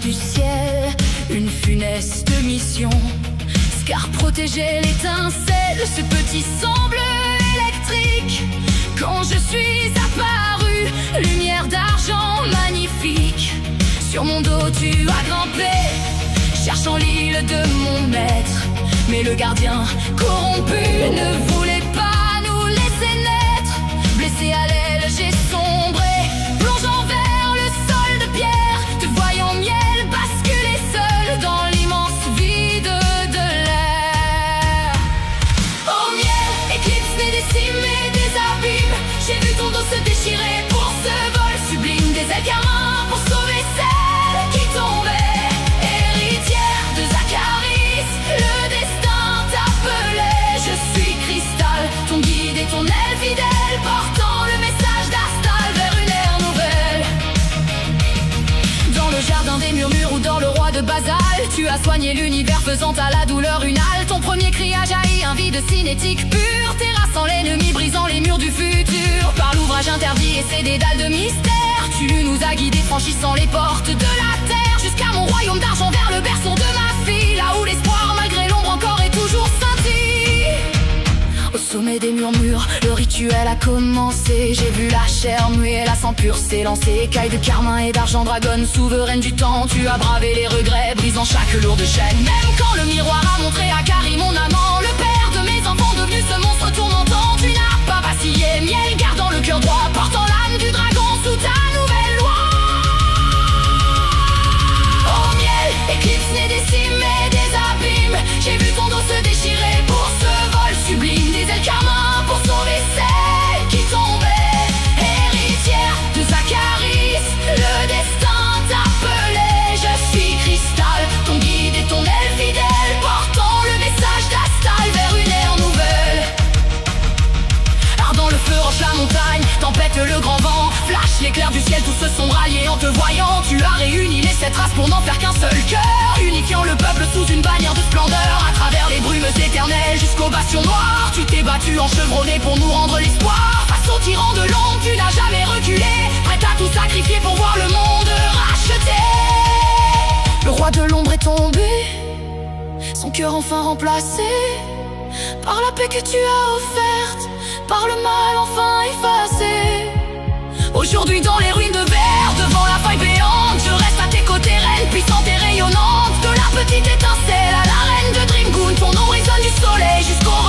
du ciel, une funeste mission. Scar protégeait l'étincelle, ce petit semble électrique. Quand je suis apparu, lumière d'argent magnifique. Sur mon dos tu as grimpé, cherchant l'île de mon maître. Mais le gardien corrompu ne voulait pas nous laisser naître. Blessé à l'aile, j'ai sombré, plongeant vers le sol de pierre. Te voyant miel basculer seul dans l'immense vide de l'air. Oh miel, éclipse des décimes et des abîmes. J'ai vu ton dos se déchirer pour ce vol sublime. Des ailes carmin pour sauver celle qui tombait. Héritière de Zacharis, le destin t'appelait. Je suis Cristal, ton guide et ton aile fidèle, portant le message d'Astal vers une ère nouvelle. Dans le jardin des murmures ou dans le roi de Basal, tu as soigné l'univers faisant à la douleur une halte. Ton premier cri a jailli un vide cinétique pur, terrassant l'ennemi, brisant les murs du futur. Par l'ouvrage interdit et ses dédales de mystère, tu nous as guidés franchissant les portes de la terre. Jusqu'à mon royaume d'argent, vers le berceau de ma fille, là où l'espoir malgré l'ombre encore est toujours scintille. Au sommet des murmures, le rituel a commencé. J'ai vu la chair muée, la sang pur s'élancer. Écailles de carmin et d'argent, dragonne souveraine du temps. Tu as bravé les regrets, brisant chaque lourde chaîne. Même quand le miroir a montré à Kari, mon amant, le père de mes enfants, devenu ce monstre tourmentant. Tu n'as pas vacillé, miel gardant le cœur droit, portant l'âme du dragon sous ta nouvelle loi. Oh miel, éclipse né des cimes et des abîmes. J'ai vu ton dos se déchirer pour ce vol sublime. Des ailes carmin pour sauver celle qui tombait. Héritière de Zacharis, le destin t'appelait. Je suis Cristal, ton guide et ton aile fidèle, portant le message d'Astal vers une ère nouvelle. Ardent le feu roche la montagne, tempête le grand vent, flash l'éclair du ciel, tous se sont ralliés en te voyant. Tu as réuni les 7 races pour n'en faire qu'un seul cœur, unifiant le peuple sous une bannière de splendeur. À travers les brumes éternelles jusqu'au bastion noir, tu t'es battu en chevronné pour nous rendre l'espoir. Face au tyran de l'ombre, tu n'as jamais reculé, prêt à tout sacrifier pour voir le monde racheté. Le roi de l'ombre est tombé, son cœur enfin remplacé par la paix que tu as offerte, par le mal enfin effacé. Aujourd'hui dans les ruines de verre, devant la faille béante, je reste à tes côtés, reine puissante et rayonnante. De la petite étincelle à la reine de Dreamgoon, ton nom résonne du soleil jusqu'au